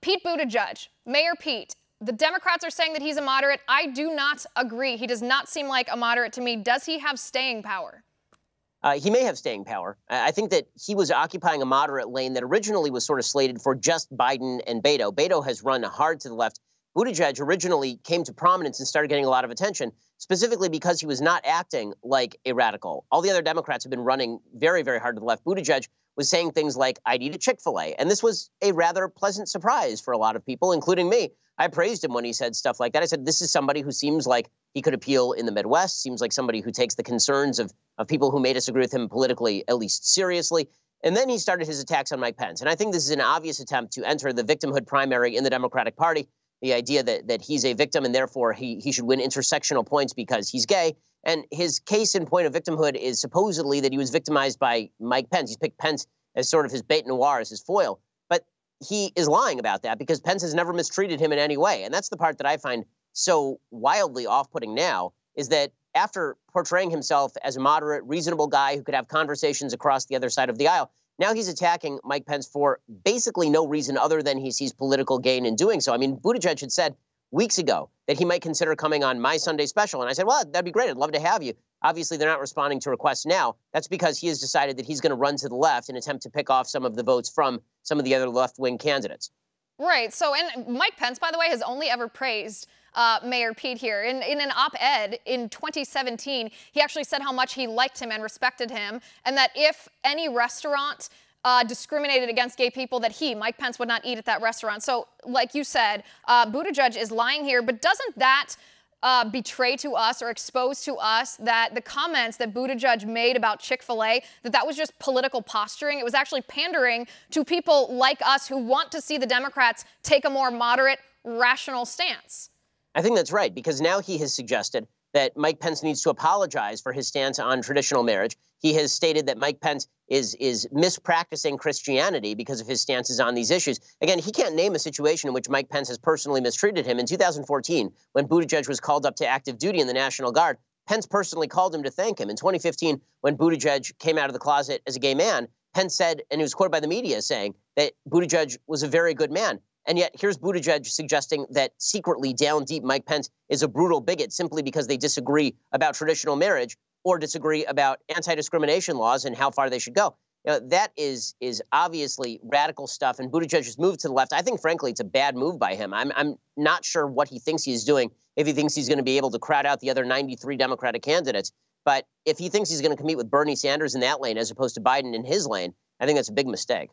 Pete Buttigieg, Mayor Pete. The Democrats are saying that he's a moderate. I do not agree. He does not seem like a moderate to me. Does he have staying power? He may have staying power. I think that he was occupying a moderate lane that originally was sort of slated for just Biden and Beto. Beto has run hard to the left. Buttigieg originally came to prominence and started getting a lot of attention, specifically because he was not acting like a radical. All the other Democrats have been running very, very hard to the left. Buttigieg was saying things like, I'd eat a Chick-fil-A. And this was a rather pleasant surprise for a lot of people, including me. I praised him when he said stuff like that. I said, this is somebody who seems like he could appeal in the Midwest, seems like somebody who takes the concerns of people who may disagree with him politically at least seriously. And then he started his attacks on Mike Pence. And I think this is an obvious attempt to enter the victimhood primary in the Democratic Party, the idea that he's a victim and therefore he should win intersectional points because he's gay. And his case in point of victimhood is supposedly that he was victimized by Mike Pence. He's picked Pence as sort of his bête noire, as his foil. But he is lying about that because Pence has never mistreated him in any way. And that's the part that I find so wildly off-putting now, is that after portraying himself as a moderate, reasonable guy who could have conversations across the other side of the aisle, now he's attacking Mike Pence for basically no reason other than he sees political gain in doing so. I mean, Buttigieg had said weeks ago that he might consider coming on my Sunday special. And I said, well, that'd be great. I'd love to have you. Obviously, they're not responding to requests now. That's because he has decided that he's going to run to the left and attempt to pick off some of the votes from some of the other left-wing candidates. Right. So, and Mike Pence, by the way, has only ever praised Mayor Pete here. In an op-ed in 2017, he actually said how much he liked him and respected him, and that if any restaurant discriminated against gay people, that Mike Pence, would not eat at that restaurant. So, like you said, Buttigieg is lying here, but doesn't that betray to us or expose to us that the comments that Buttigieg made about Chick-fil-A, that was just political posturing? It was actually pandering to people like us who want to see the Democrats take a more moderate, rational stance. I think that's right, because now he has suggested that Mike Pence needs to apologize for his stance on traditional marriage. He has stated that Mike Pence is mispracticing Christianity because of his stances on these issues. Again, he can't name a situation in which Mike Pence has personally mistreated him. In 2014, when Buttigieg was called up to active duty in the National Guard, Pence personally called him to thank him. In 2015, when Buttigieg came out of the closet as a gay man, Pence said, and he was quoted by the media saying, that Buttigieg was a very good man. And yet here's Buttigieg suggesting that secretly down deep Mike Pence is a brutal bigot simply because they disagree about traditional marriage or disagree about anti-discrimination laws and how far they should go. You know, that is obviously radical stuff, and Buttigieg has moved to the left. I think, frankly, it's a bad move by him. I'm not sure what he thinks he's doing, if he thinks he's going to be able to crowd out the other 93 Democratic candidates. But if he thinks he's going to compete with Bernie Sanders in that lane as opposed to Biden in his lane, I think that's a big mistake.